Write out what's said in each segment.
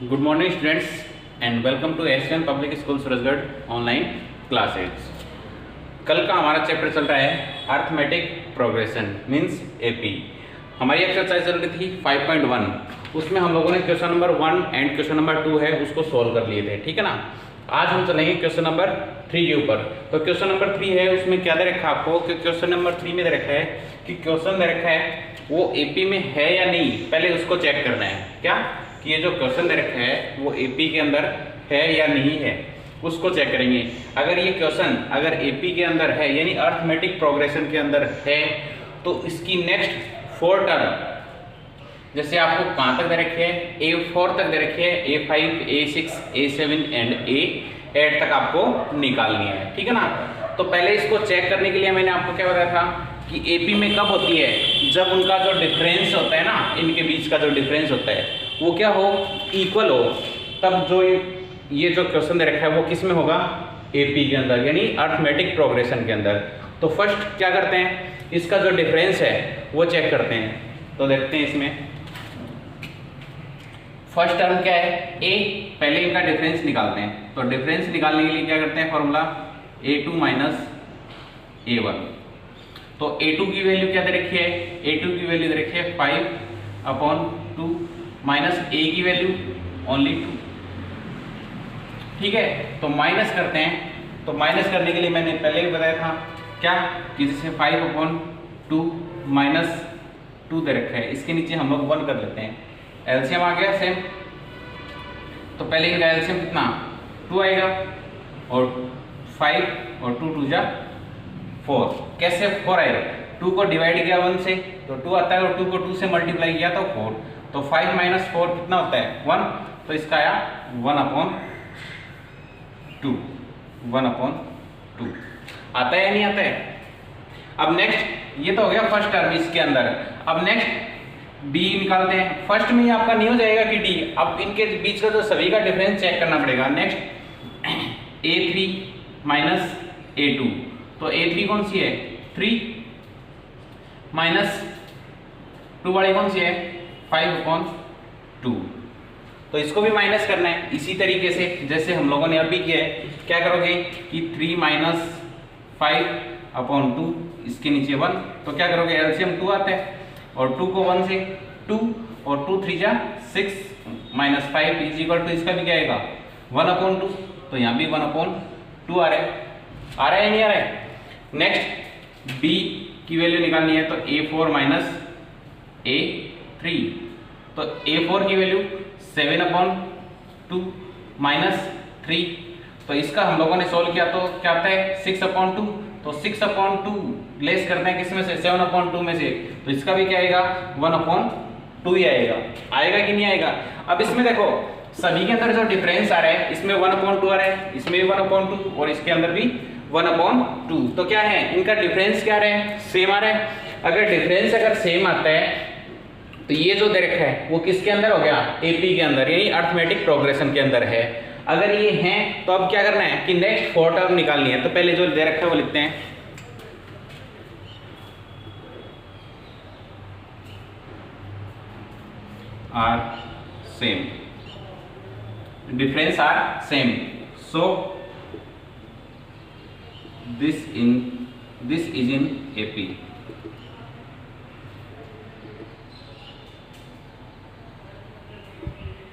Good morning students and welcome to SN public school Surajgarh online classes. कल का हमारा chapter चल रहा है अर्थमेटिक प्रोग्रेशन मींस एपी। हमारी एक्सरसाइज चल रही थी 5.1। उसमें हम लोगों ने question number 1 and question number 2 है उसको सॉल्व कर लिए थे, ठीक है ना। आज हम चलेंगे क्वेश्चन नंबर 3 के ऊपर। तो क्वेश्चन नंबर 3 है, उसमें क्या दे रखा है आपको कि क्वेश्चन नंबर 3 में दे रखा है कि क्वेश्चन दे रखा है वो एपी में है या नहीं, पहले उसको चेक करना है। क्या कि ये जो क्वेश्चन दे रखा है वो एपी के अंदर है या नहीं है, उसको चेक करेंगे। अगर ये क्वेश्चन अगर एपी के अंदर है यानी अर्थमेटिक प्रोग्रेशन के अंदर है तो इसकी नेक्स्ट 4 टर्म जैसे आपको कहाँ तक दे रखे हैं, A4 तक दे रखे हैं, A5, A6, A7 and A8 तक आपको निकालनी है, ठीक है ना। तो पहले इसको चेक करने के लिए मैंने आपको क्या बताया था कि एपी में कब होती है, जब उनका जो डिफरेंस होता है ना, इनके बीच का जो डिफरेंस होता है वो क्या हो, इक्वल हो, तब जो ये जो क्वेश्चन दे रखा है वो किस में होगा, एपी के अंदर यानी अर्थमेटिक प्रोग्रेशन के अंदर। तो फर्स्ट क्या करते हैं, इसका जो डिफरेंस है वो चेक करते हैं। तो देखते हैं इसमें फर्स्ट टर्म क्या है, ए, पहले इनका डिफरेंस निकालते हैं। तो डिफरेंस निकालने के लिए क्या करते हैं, फॉर्मूला A2 माइनस A1। तो A2 की वैल्यू क्या दे रखी है, A2 की वैल्यू दे रखी है 5/2 माइनस A की वैल्यू ओनली 2, ठीक है। तो माइनस करते हैं। तो माइनस करने के लिए मैंने पहले भी बताया था क्या कि जैसे 5/2 माइनस 2 दे रखा है, इसके नीचे हम लोग 1 कर लेते हैं, एलसीएम आ गया सेम। तो पहले इनका एलसीएम कितना 2 आएगा और 5 और 2 2 जा 4। कैसे 4 आएगा, 2 को डिवाइड किया 1 से तो 2 आता है और 2 को 2 से मल्टीप्लाई किया तो 4। तो 5 माइनस 4 कितना होता है 1, तो इसका आया 1/2। 1/2 आता है या नहीं आता है। अब नेक्स्ट ये तो हो गया फर्स्ट टर्म इसके अंदर। अब नेक्स्ट डी निकालते हैं। फर्स्ट में ही आपका नहीं हो जाएगा कि डी, अब इनके बीच का जो सभी का डिफरेंस चेक करना पड़ेगा। Next A3 minus A2। तो A3 कौन सी है 3 माइनस 2 वाली कौन सी है 5/2। तो इसको भी माइनस करना है इसी तरीके से जैसे हम लोगों ने अभी किया है। क्या करोगे कि 3 माइनस 5/2, इसके नीचे 1, तो क्या करोगे एलसीएम 2 आता है और 2 को 1 से 2 और 2 3 जा 6 माइनस 5 इज इक्वल टू इसका भी क्या आएगा 1/2। तो यहाँ भी 1/2 आ रहा है या नहीं आ रहा है। नेक्स्ट बी की वैल्यू निकालनी है। तो A4 माइनस A3। तो A4 की वैल्यू 7/2 माइनस 3। तो इसका हम लोगों ने सोल्व किया तो क्या आता है 6/2। तो 6/2 लेस करते हैं किस में से 7/2 में से, तो इसका भी क्या आएगा 1/2 ही आएगा कि नहीं आएगा। अब इसमें देखो सभी के अंदर जो डिफरेंस आ रहा है इसमें 1/2 आ रहा है, इसमें भी 1/2 और इसके अंदर भी 1/2। तो क्या है इनका डिफरेंस क्या आ रहा है, सेम आ रहा है। अगर डिफरेंस अगर सेम आता है तो ये जो दे रखा है वो किसके अंदर हो गया, एपी के अंदर यानी अर्थमेटिक प्रोग्रेशन के अंदर है। अगर ये हैं तो अब क्या करना है कि नेक्स्ट 4 टर्म निकालनी है। तो पहले जो दे रखा है वो लिखते हैं are same, difference are same, so this is in AP.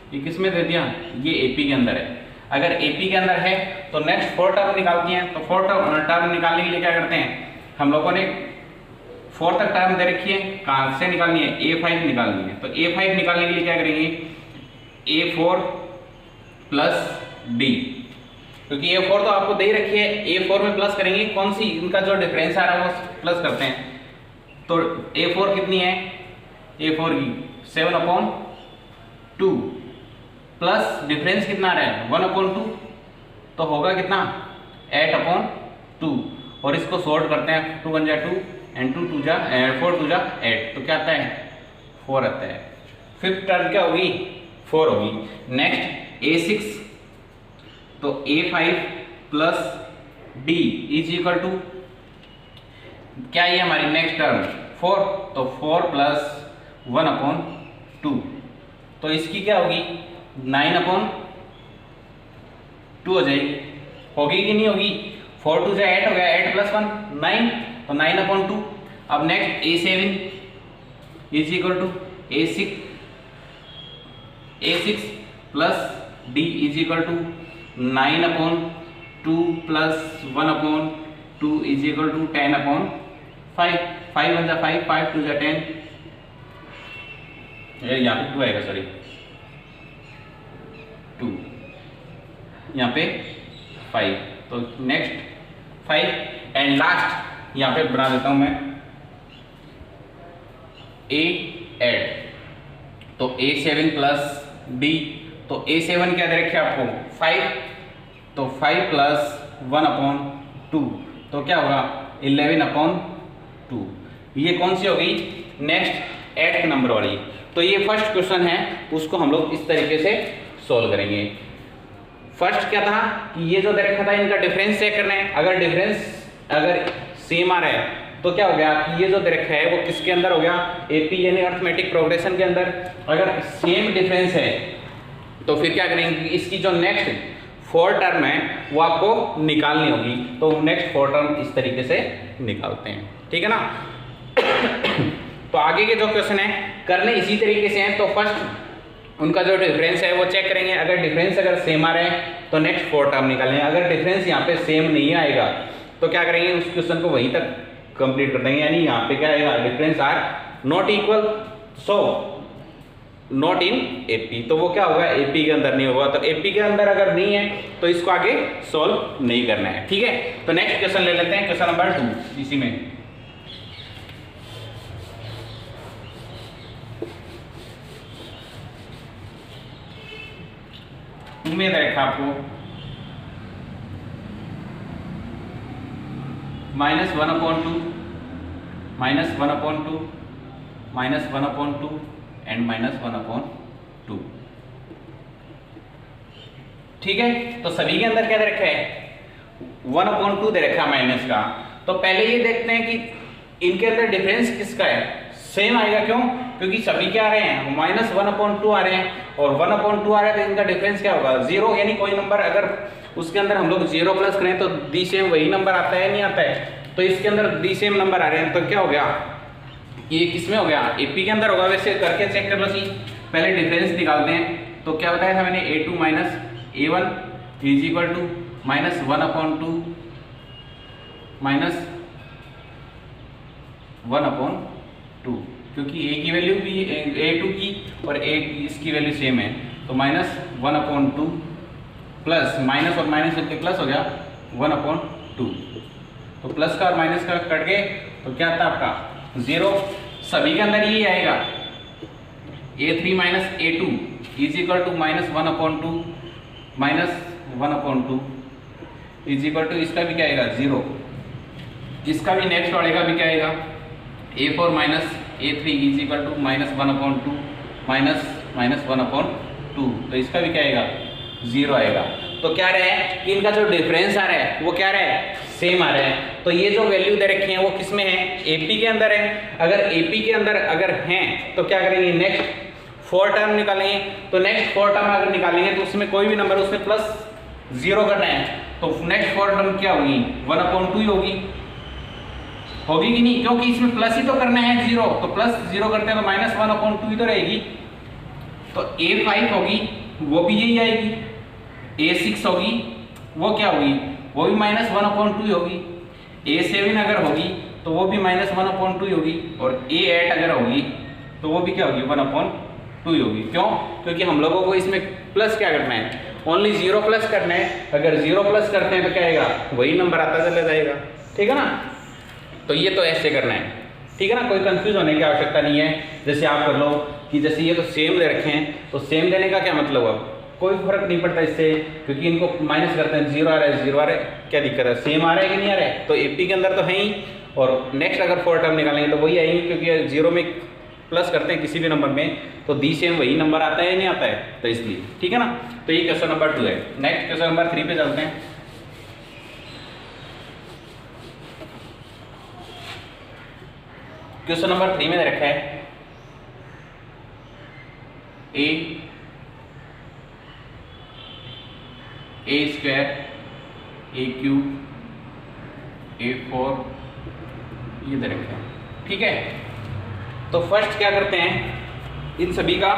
ये किस में दे दिया, ये एपी के अंदर है। अगर एपी के अंदर है तो नेक्स्ट 4 टर्म निकालती हैं। तो 4 टर्म निकालने के लिए क्या करते हैं, हम लोगों ने 4 तक टर्म दे रखी है, कहाँ से निकालनी है A5 निकालनी है। तो A5 निकालने के लिए क्या करेंगे A4 प्लस D, क्योंकि A4 तो आपको दे ही रखी है, A4 में प्लस करेंगे कौन सी, इनका जो डिफरेंस आ रहा है वो प्लस करते हैं। तो A4 कितनी है, A4 की 7/2 प्लस डिफरेंस कितना आ रहा है 1/2, तो होगा कितना 8/2। और इसको सॉल्व करते हैं, 2 1 जा 2 एंड 2 2 जा 4 2 जा 8। तो क्या आता है 4 आता है। फिफ्थ टर्म क्या होगी 4 होगी। नेक्स्ट A6, तो A5 plus D is equal to क्या है हमारी नेक्स्ट टर्म 4, तो 4 प्लस 1/2। तो इसकी क्या होगी 9/2 हो जाएगी, होगी कि नहीं होगी? 4 2 से 8 हो गया, 8 + 1 9, तो 9/2। अब next A7 is equal to A6 plus D is equal to 9/2 plus 1/2 is equal to 10/5। 5 1 जा 5, 5 2 जा 10, यहाँ पे 2 आएगा, सॉरी 2, यहाँ पे 5, तो नेक्स्ट 5 एंड लास्ट यहाँ पे बना देता हूँ मैं A8, तो A7 प्लस D, तो A7 क्या दे रखे आपको 5, तो 5 प्लस 1/2, तो क्या होगा 11/2। ये कौन सी हो गई? नेक्स्ट 8th नंबर वाली। तो ये फर्स्ट क्वेश्चन है, उसको हम लोग इस तरीके से सॉल्व करेंगे। फर्स्ट क्या था कि ये जो दे रखा था इनका डिफरेंस चेक करना है। अगर डिफरेंस अगर सेम आ रहा है तो क्या हो गया कि ये जो दे रखा है वो किसके अंदर हो गया? एपी यानी अर्थमेटिक प्रोग्रेशन के अंदर। अगर सेम डिफरेंस है तो फिर क्या करेंगे, इसकी जो नेक्स्ट 4 टर्म है वो आपको निकालनी होगी। तो नेक्स्ट 4 टर्म इस तरीके से निकालते हैं, ठीक है ना। तो आगे के जो क्वेश्चन है करने इसी तरीके से हैं। तो फर्स्ट उनका जो डिफरेंस है वो चेक करेंगे। अगर डिफरेंस अगर सेम आ रहा है तो नेक्स्ट 4 टर्म निकालेंगे। अगर डिफरेंस यहाँ पे सेम नहीं आएगा तो क्या करेंगे, उस क्वेश्चन को वहीं तक कंप्लीट कर देंगे। यानी यहाँ पे क्या आएगा, difference are not equal, so not in AP, तो वो क्या होगा एपी के अंदर नहीं होगा। तो एपी के अंदर अगर नहीं है तो इसको आगे सॉल्व नहीं करना है, ठीक है। तो नेक्स्ट क्वेश्चन ले लेते हैं, क्वेश्चन नंबर 2। इसी में उम्मीद है आपको -1/2 -1/2 -1/2 एंड -1/2, ठीक है। तो सभी के अंदर क्या दे रखा है 1/2 दे रखा है माइनस का। तो पहले ये देखते हैं कि इनके अंदर डिफरेंस किसका है, सेम आएगा। क्यों? क्योंकि सभी क्या आ रहे हैं -1/2 आ रहे हैं, और 1/2 आ रहा है तो इनका डिफरेंस क्या होगा 0। यानी कोई नंबर अगर उसके अंदर हम लोग 0 प्लस करें तो डी सेम वही नंबर आता है, नहीं आता है। तो इसके अंदर डी सेम नंबर आ रहे हैं, तो क्या हो गया ये किसमें हो गया, एपी के अंदर होगा। वैसे करके चेक कर लो सी, पहले डिफरेंस निकालते हैं। तो क्या बताया था मैंने, A2 minus A1 is equal to -1/2 minus 1/2, क्योंकि A की वैल्यू भी A2 की और A इसकी वैल्यू सेम है। तो -1/2 प्लस माइनस और माइनस करके प्लस हो गया 1/2। तो प्लस का और माइनस का कट गए तो क्या आता आपका 0। सभी के अंदर ये आएगा A3 minus A2 is equal to -1/2 minus 1/2 is equal to, इसका भी क्या आएगा 0। इसका भी नेक्स्ट वाले का भी क्या आएगा A4 minus A3 is equal to -1/2 minus 1/2। तो इसका भी क्या आएगा 0 आएगा। तो क्या रहा है कि इनका जो डिफरेंस आ रहा है वो क्या रहा है सेम आ रहा है। तो ये जो वैल्यू दे रखी है वो किस में है, एपी के अंदर है। अगर एपी के अंदर अगर हैं तो क्या करेंगे, नेक्स्ट 4 टर्म निकालेंगे। तो नेक्स्ट 4 टर्म अगर निकालेंगे तो उसमें कोई भी नंबर उसमें +0 करना है। तो नेक्स्ट 4 टर्म क्या होगी 1/2 ही होगी कि नहीं, क्योंकि इसमें प्लस ही तो करना है 0। तो +0 करते हैं तो -1/2 ही तो रहेगी। तो A5 होगी वो भी यही आएगी, A6 होगी वो क्या होगी, वो भी -1/2 ही होगी। A7 अगर होगी तो वो भी -1/2 ही होगी, और A8 अगर होगी तो वो भी क्या होगी 1/2 ही होगी। क्यों? क्योंकि हम लोगों को इसमें प्लस क्या करना है, ओनली 0 प्लस करना है। अगर 0 प्लस करते हैं तो क्या आएगा, वही नंबर आता चला जाएगा, ठीक है ना। तो ये तो ऐसे करना है, ठीक है ना, कोई कंफ्यूज होने की आवश्यकता नहीं है। जैसे आप कर लो कि जैसे ये तो सेम दे रखे हैं, तो सेम देने का क्या मतलब, अब कोई फर्क नहीं पड़ता इससे, क्योंकि इनको माइनस करते हैं 0 आ रहा है 0 आ रहा है, क्या दिक्कत है, सेम आ रहा है कि नहीं आ रहा है। तो एपी के अंदर तो है ही, और नेक्स्ट अगर 4 टर्म निकालेंगे तो वही आएंगे, क्योंकि 0 में प्लस करते हैं किसी भी नंबर में तो डी सेम वही नंबर आता है नहीं आता है, तो इसलिए, ठीक है ना। तो ये क्वेश्चन नंबर 2 है। नेक्स्ट क्वेश्चन नंबर 3 पे चलते हैं। क्वेश्चन नंबर 3 में रखा है A A square A cube A4 ये दे रखे हैं। ठीक है, तो फर्स्ट क्या करते हैं, इन सभी का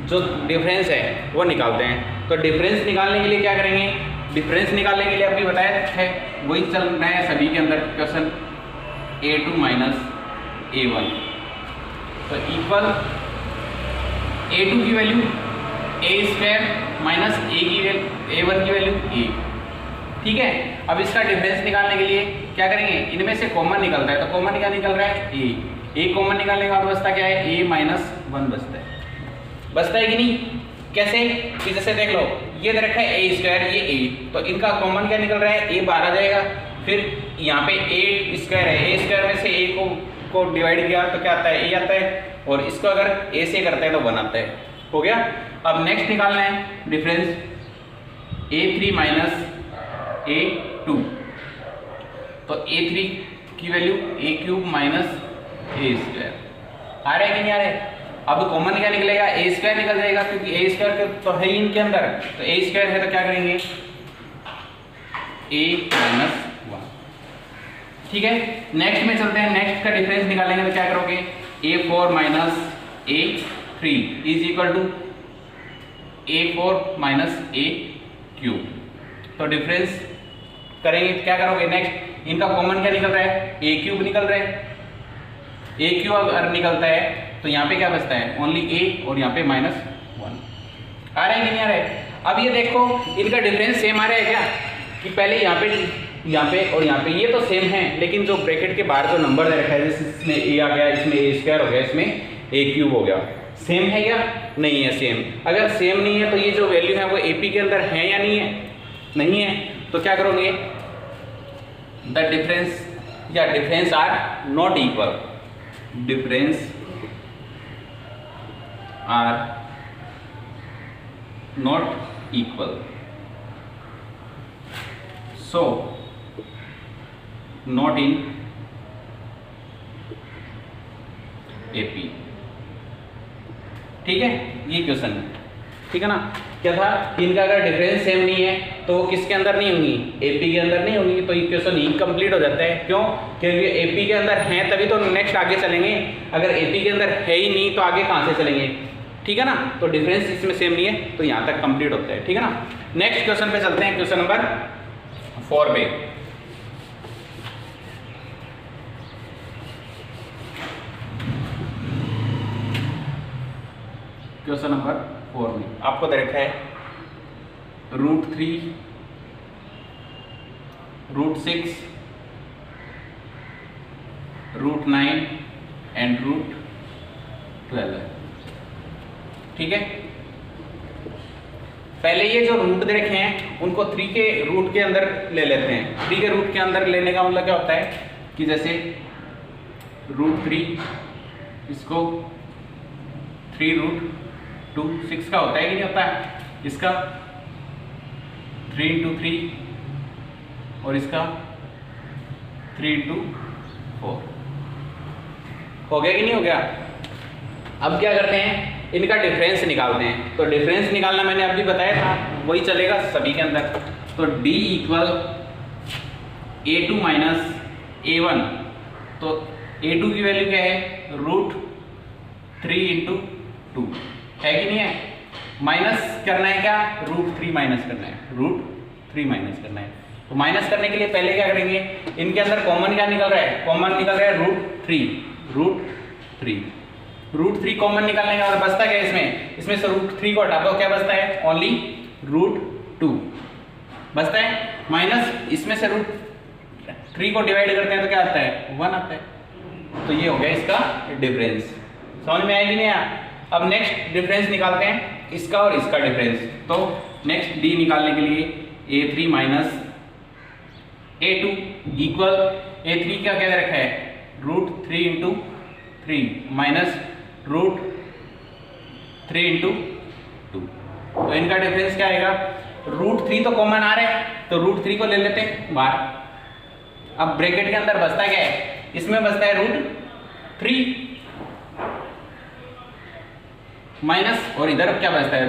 जो डिफरेंस है वो निकालते हैं। तो डिफरेंस निकालने के लिए क्या करेंगे, डिफरेंस निकालने के लिए अभी बताया है वही चल रहा है सभी के अंदर क्वेश्चन, A2 माइनस A1 तो इक्वल A2 की value A square minus A1 की वैल्यू A। ठीक है, अब इसका डिफरेंस निकालने के लिए क्या करेंगे, इनमें से कॉमन निकलता है, तो कॉमन क्या निकल रहा है A कॉमन निकालने का बचता क्या है A माइनस 1 बचता है कि नहीं। कैसे कि जैसे देख लो ये दे रखा है A स्क्वायर ये A, तो इनका कॉमन क्या निकल रहा है A बाहर आ जाएगा, फिर यहाँ पे A स्क्वायर है, A स्क्वायर में से A को डिवाइड किया तो क्या आता है A आता है, और इसको अगर A से करते हैं तो 1 आता है। हो गया। अब नेक्स्ट निकालना है डिफरेंस A3 माइनस A2, तो A3 की value A cube minus A square आ रहा है कि नहीं आ रहा है। अब कॉमन क्या निकलेगा A स्क्वायर निकल जाएगा, क्योंकि A स्क्वायर तो है ही इनके अंदर, तो A स्क्वायर है तो क्या करेंगे A माइनस 1। ठीक है, नेक्स्ट में चलते हैं, नेक्स्ट का डिफरेंस निकालेंगे तो क्या करोगे A4 minus A3 is equal to A4 minus A cube. तो डिफरेंस करेंगे क्या करोगे, नेक्स्ट इनका कॉमन क्या निकल रहा है A क्यूब निकल रहा है, A क्यूब अगर निकलता है तो यहाँ पे क्या बचता है ओनली A, और यहाँ पे माइनस 1 आ रहा है कि नहीं आ रहा है। अब ये देखो इनका डिफरेंस सेम आ रहा है क्या, कि पहले यहाँ पे और यहाँ पे ये तो सेम है, लेकिन जो ब्रैकेट के बाहर जो नंबर दे रखा है जैसे इसमें A आ गया, इसमें A स्क्वायर हो गया, इसमें A क्यूब हो गया, सेम है क्या नहीं है सेम। अगर सेम नहीं है तो ये जो वैल्यू है वो AP के अंदर है या नहीं है, नहीं है, तो क्या करोगे द डिफरेंस या difference are not equal, difference are not equal, so not in AP। ठीक है, ये क्वेश्चन है, ठीक है ना। क्या था, इनका अगर डिफरेंस सेम नहीं है तो वो किसके अंदर नहीं होंगी AP के अंदर नहीं होंगी, तो ये क्वेश्चन इनकम्प्लीट हो जाता है। क्यों, क्योंकि AP के अंदर हैं तभी तो नेक्स्ट आगे चलेंगे, अगर AP के अंदर है ही नहीं तो आगे कहाँ से चलेंगे। ठीक है ना, तो डिफरेंस इसमें सेम नहीं है तो यहाँ तक कंप्लीट होता है। ठीक है ना, नेक्स्ट क्वेश्चन पे चलते हैं, क्वेश्चन नंबर 4 पे। क्वेश्चन नंबर 4 में आपको दे रखा है √3, √6, √9 एंड √12 है। ठीक है, पहले ये जो रूट दे रखे हैं उनको 3 के रूट के अंदर ले लेते हैं। 3 के रूट के अंदर लेने का मतलब क्या होता है कि जैसे √3 इसको 3√2 6 का होता है कि नहीं होता है, इसका 3 × 3 और इसका 3 × 4 हो गया कि नहीं हो गया। अब क्या करते हैं, इनका डिफरेंस निकालते हैं। तो डिफरेंस निकालना मैंने अभी बताया था, वही चलेगा सभी के अंदर। तो D equal A2 minus A1, तो A2 की वैल्यू क्या है √3 × 2 है कि नहीं है, माइनस करना है क्या √3 माइनस करना है, √3 माइनस करना है। तो माइनस करने के लिए पहले क्या करेंगे, इनके अंदर कॉमन क्या निकल रहा है, कॉमन निकल रहा है √3 कॉमन निकालने का, और बचता क्या है इसमें से √3 को हटा दो, क्या बचता है ओनली √2 बचता है, माइनस इसमें से √3 को डिवाइड करते हैं तो क्या आता है 1 आता है। तो ये हो गया इसका डिफरेंस। समझ में आया कि नहीं आया। अब नेक्स्ट डिफरेंस निकालते हैं, इसका और इसका डिफरेंस। तो नेक्स्ट D निकालने के लिए A3 minus A2 equal A3 का क्या दे रखा है √3 × 3 माइनस √3 × 2। तो इनका डिफरेंस क्या आएगा, √3 तो कॉमन आ रहा है तो √3 को ले लेते हैं बाहर। अब ब्रैकेट के अंदर बचता क्या है, इसमें बचता है √3 माइनस, और इधर क्या बचता है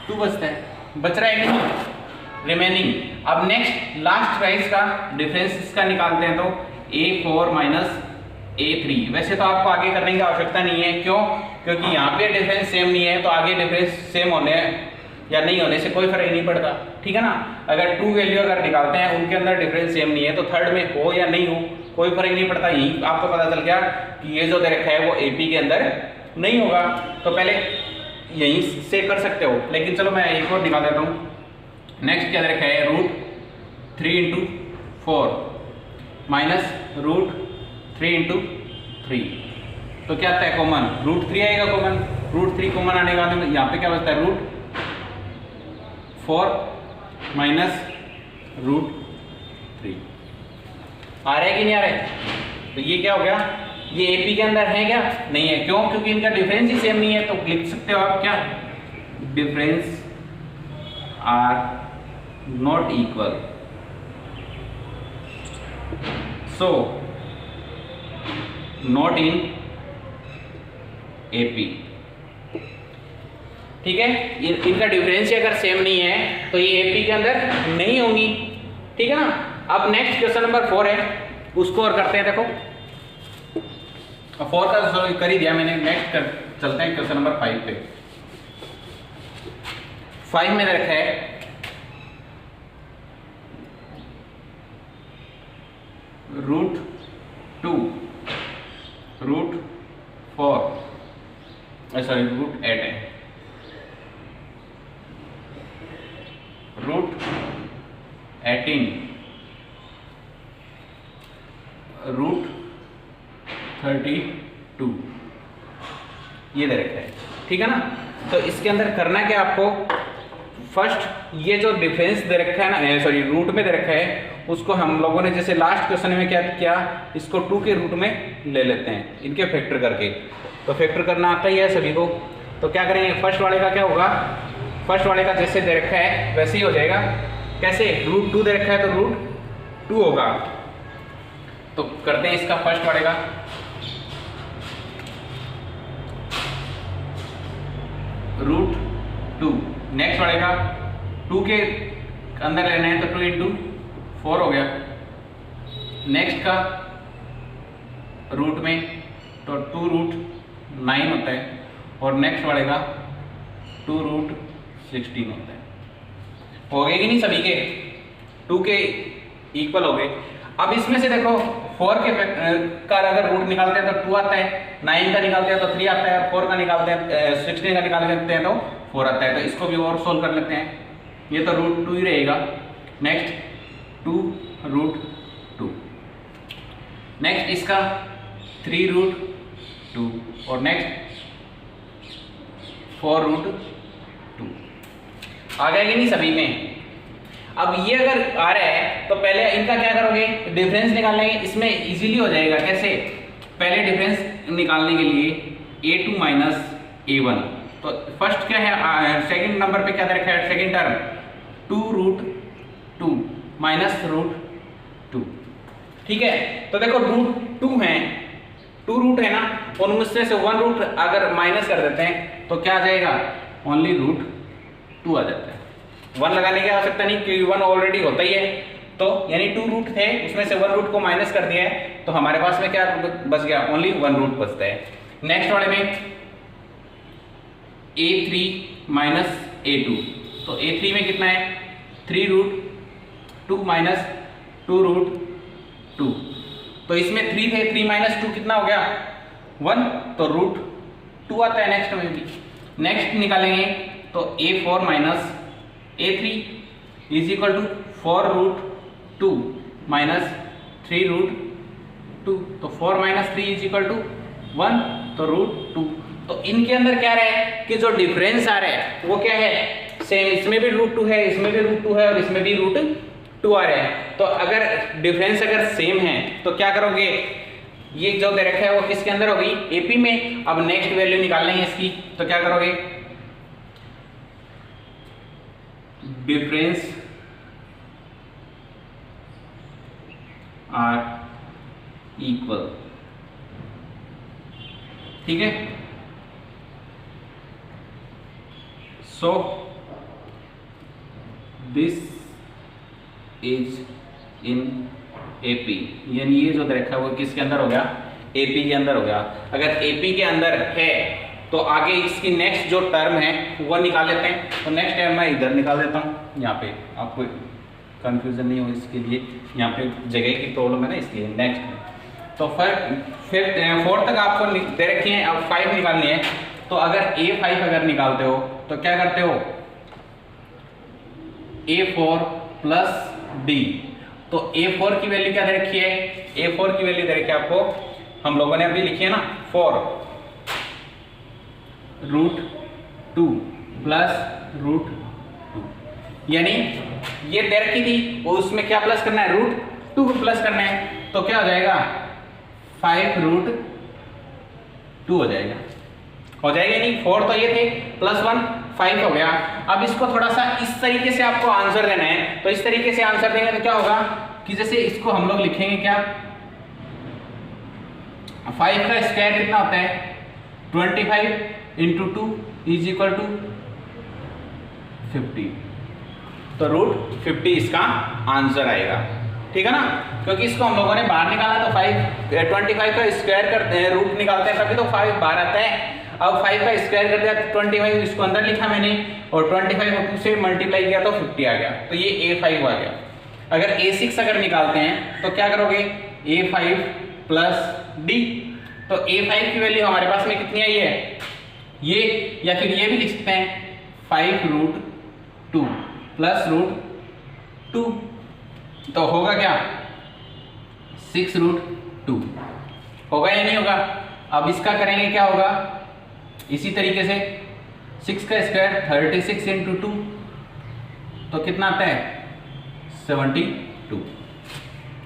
2 बचता है, बच रहा है कि नहीं, रिमेनिंग। अब नेक्स्ट लास्ट राइज का डिफरेंस इसका निकालते हैं, तो A4 माइनस A3। वैसे तो आपको आगे करने की आवश्यकता नहीं है, क्यों? क्योंकि यहाँ पे डिफरेंस सेम नहीं है, तो आगे डिफरेंस सेम होने या नहीं होने से कोई फर्क नहीं पड़ता, ठीक है ना। अगर 2 वैल्यू अगर निकालते हैं उनके अंदर डिफरेंस सेम नहीं है, तो थर्ड में हो या नहीं हो कोई फर्क नहीं पड़ता। यही आपको पता चल गया कि ये जो दे रखा है वो AP के अंदर नहीं होगा, तो पहले यहीं से कर सकते हो। लेकिन चलो मैं एक और निकाल देता हूँ। नेक्स्ट क्या दे रखा है, √3 × 4 माइनस √3 × 3। तो क्या आता है कॉमन, √3 आएगा कॉमन। √3 कॉमन आने के बाद यहाँ पे क्या बचता है, √4 माइनस √3। आ रहा है कि नहीं आ रहा है? तो ये क्या हो गया, ये AP के अंदर है क्या, नहीं है। क्यों? क्योंकि इनका डिफरेंस ही सेम नहीं है। तो लिख सकते हो आप क्या, difference are not equal, so not in AP। ठीक है, इनका डिफरेंस ही अगर सेम नहीं है तो ये AP के अंदर नहीं होंगी, ठीक है ना। अब नेक्स्ट क्वेश्चन नंबर 4 है, उसको और करते हैं। देखो 4 का कर ही दिया मैंने, नेक्स्ट चलते हैं क्वेश्चन नंबर 5 पे। 5 में रखा है √2 √4 सॉरी √8 है, √18 √32 ये दे रखा है, ठीक है ना। तो इसके अंदर करना क्या आपको, फर्स्ट ये जो डिफरेंस दे रखा है ना, सॉरी रूट में दे रखा है, उसको हम लोगों ने जैसे लास्ट क्वेश्चन में क्या किया, इसको 2 के रूट में ले लेते हैं, इनके फैक्टर करके। तो फैक्टर करना आता ही है सभी को। तो क्या करेंगे, फर्स्ट वाले का क्या होगा, फर्स्ट वाले का जैसे दे रखा है वैसे ही हो जाएगा। कैसे, √2 दे रखा है तो √2 होगा। तो करते हैं इसका फर्स्ट वाले का, √2। नेक्स्ट वाले का 2 के अंदर लेना है तो 2 × 4 हो गया। नेक्स्ट का रूट में तो 2√9 होता है, और नेक्स्ट वाले का 2√16 होता है। हो गए कि नहीं, सभी के 2 के इक्वल हो गए। अब इसमें से देखो 4 के का अगर रूट निकालते हैं तो 2 आता है, 9 का निकालते हैं तो 3 आता है, और 4 का निकालते हैं 16 का निकाल लेते हैं तो 4 आता है। तो इसको भी और सोल्व कर लेते हैं, ये तो √2 ही रहेगा। नेक्स्ट 2√2, नेक्स्ट इसका 3√2, और नेक्स्ट 4√2। आ गया कि नहीं सभी में। अब ये अगर आ रहा है तो पहले इनका क्या करोगे, डिफरेंस निकालने, इसमें इजीली हो जाएगा। कैसे, पहले डिफरेंस निकालने के लिए A2 माइनस A1, तो फर्स्ट क्या है, सेकंड नंबर पे क्या दे रखा है, सेकंड टर्म 2√2 माइनस √2, ठीक है। तो देखो √2 है, 2 रूट है ना, उनमें से 1 रूट अगर माइनस कर देते हैं तो क्या आ जाएगा, ओनली √2 आ जाता है। 1 लगाने की आवश्यकता नहीं, क्योंकि 1 ऑलरेडी होता ही है। तो यानी 2 रूट थे, उसमें से 1 रूट को माइनस कर दिया है, तो हमारे पास में क्या बच गया, ओनली 1 रूट बचता है। नेक्स्ट वाले में A3 माइनस A2, तो A3 में कितना है, 3√2 माइनस 2√2, तो इसमें 3 थे, 3 माइनस 2 कितना हो गया, 1, तो √2 आता है नेक्स्ट में भी। नेक्स्ट निकालेंगे तो A4 minus A3 is equal to 4√2 minus 3√2, तो 4 माइनस 3 इज इक्वल टू 1, तो √2। तो इनके अंदर क्या रहा है कि जो डिफरेंस आ रहा है वो क्या है, सेम, इसमें भी √2 है, इसमें भी √2 है, और इसमें भी √2 आ रहा है। तो अगर डिफरेंस अगर सेम है तो क्या करोगे, ये जो दे रखा है वो किसके अंदर होगी, AP में। अब नेक्स्ट वैल्यू निकालनी है इसकी, तो क्या करोगे, डिफरेंस आर इक्वल, ठीक है। सो दिस इज इन एपी, यानी ये जो रखा है वो किसके अंदर हो गया, एपी के अंदर हो गया। अगर एपी के अंदर है तो आगे इसकी नेक्स्ट जो टर्म है वो निकाल लेते हैं। तो नेक्स्ट टर्म मैं इधर निकाल देता हूँ, यहाँ पे आपको कंफ्यूजन नहीं हो इसके लिए, यहाँ पे जगह की प्रॉब्लम है ना इसलिए। नेक्स्ट तो फिर 4 तक आपको दे रखी है, अब 5 निकालनी है। तो अगर A5 अगर निकालते हो तो क्या करते हो, A4 प्लस D। तो A4 की वैल्यू क्या दे रखी है, A4 की वैल्यू दे रखी है आपको, हम लोगों ने अभी लिखी है ना 4√2 प्लस √2, यानी ये दे रखी थी और उसमें क्या प्लस करना है, √2 प्लस करना है। तो क्या हो जाएगा 5√2 हो जाएगा, नहीं 4 तो ये थे प्लस 1 5 हो गया। अब इसको थोड़ा सा इस तरीके से आपको आंसर देना है। तो इस तरीके से आंसर देंगे तो क्या होगा कि जैसे इसको हम लोग लिखेंगे क्या, 5 का स्क्वायर कितना होता है 25 इंटू 2 इज इक्वल टू 50। तो √50 इसका आंसर आएगा, ठीक है ना, क्योंकि इसको हम लोगों ने बाहर निकाला तो 25 का स्क्वायर करते हैं, रूट निकालते हैं तभी तो 5 बाहर आता है। अब 5 का स्क्वायर कर दिया 25, इसको अंदर लिखा मैंने और 25 को 2 से मल्टीप्लाई किया तो 50 आ गया। तो ये A5 आ गया। अगर A6 अगर निकालते हैं तो क्या करोगे, A5 प्लस D। तो A5 की वैल्यू हमारे पास में कितनी आई है, ये, या फिर ये भी लिख सकते हैं 5√2 प्लस √2। तो होगा क्या 6√2 होगा या नहीं होगा। अब इसका करेंगे क्या होगा, इसी तरीके से 6 का स्क्वायर 36 इंटू 2 तो कितना आता है 72।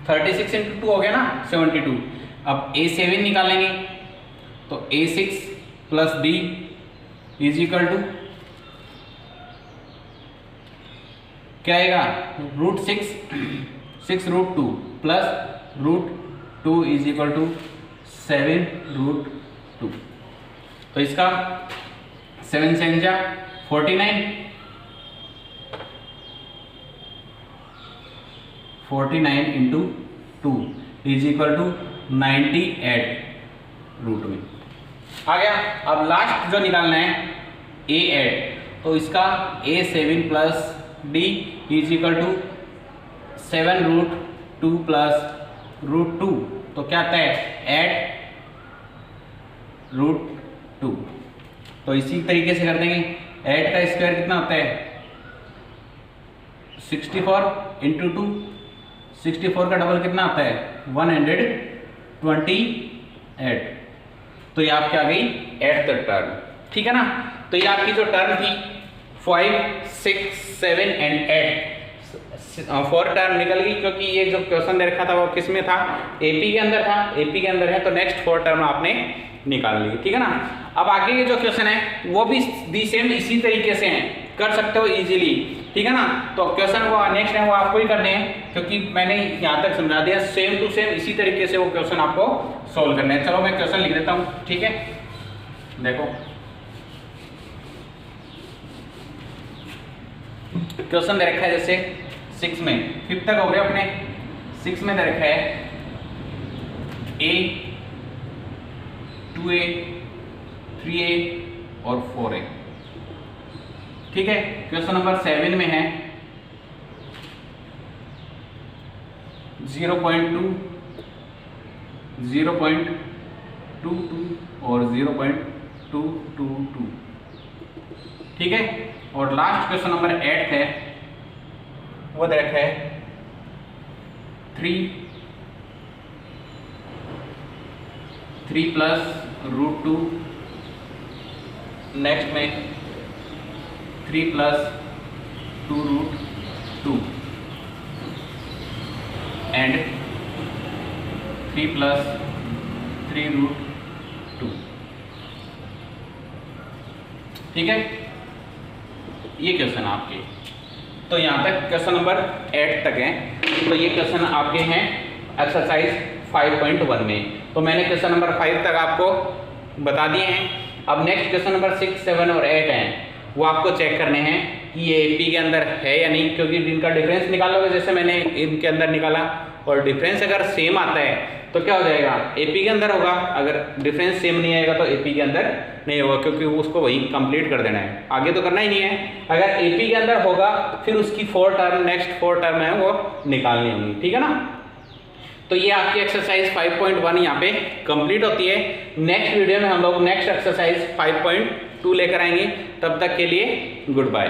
36 इंटू 2 हो गया ना 72। अब A7 निकालेंगे तो A6 plus D is equal to क्या आएगा, √6 प्लस √2 इज इक्वल टू 7√2। तो इसका 7 7 जा 49 into 2 is equal to 98 root में आ गया। अब लास्ट जो निकालना है A8, तो इसका A7 plus D is equal to 7√2 plus √2। तो क्या आता है 8√2। तो इसी तरीके से कर देंगे, 8 का स्क्वायर कितना होता है 64 इंटू 2, 64 का डबल कितना आता है 128। तो ये आपकी आ गई 8th टर्म, ठीक है ना। तो ये आपकी जो टर्म थी 5 6 7 एंड 8, 4 टर्म निकल गई, क्योंकि ये जो क्वेश्चन दे रखा था वो किस में था, एपी के अंदर था, एपी के अंदर है। तो नेक्स्ट 4 टर्म आपने निकाल ली, ठीक है ना। अब आगे के जो क्वेश्चन है वो भी सेम इसी तरीके से हैं, कर सकते हो इजीली, ठीक है ना। तो क्वेश्चन वो नेक्स्ट है वो आपको ही करने हैं, क्योंकि मैंने यहाँ तक समझा दिया। सेम टू सेम इसी तरीके से वो क्वेश्चन आपको सोल्व करने हैं। चलो मैं क्वेश्चन लिख देता हूँ, ठीक है। देखो क्वेश्चन दे रखा है जैसे 6 में, 5 तक हो गए अपने, 6 में दे रखा है A 2A 3A और 4A, ठीक है। क्वेश्चन नंबर 7 में है 0.2 0.22 और 0.222, ठीक है। और लास्ट क्वेश्चन नंबर 8 है, वो दे रखा है 3 प्लस √2, नेक्स्ट में 3 प्लस 2√2 एंड 3 प्लस 3√2, ठीक है। ये क्वेश्चन आपके, तो यहाँ तक क्वेश्चन नंबर 8 तक है। तो ये क्वेश्चन आपके हैं एक्सरसाइज 5.1 में। तो मैंने क्वेश्चन नंबर 5 तक आपको बता दिए हैं। अब नेक्स्ट क्वेश्चन नंबर 6 7 और 8 हैं। वो आपको चेक करने हैं कि ये एपी के अंदर है या नहीं, क्योंकि इनका डिफरेंस निकालोगे जैसे मैंने इनके अंदर निकाला, और डिफरेंस अगर सेम आता है तो क्या हो जाएगा, एपी के अंदर होगा। अगर डिफरेंस सेम नहीं आएगा तो एपी के अंदर नहीं होगा, क्योंकि वो उसको वही कंप्लीट कर देना है, आगे तो करना ही नहीं है। अगर एपी के अंदर होगा फिर उसकी 4 टर्म, नेक्स्ट 4 टर्म है वो निकालनी होंगी, ठीक है ना। तो ये आपकी एक्सरसाइज 5.1 यहाँ पे कंप्लीट होती है। नेक्स्ट वीडियो में हम लोग नेक्स्ट एक्सरसाइज 5.2 लेकर आएंगे। तब तक के लिए गुड बाय।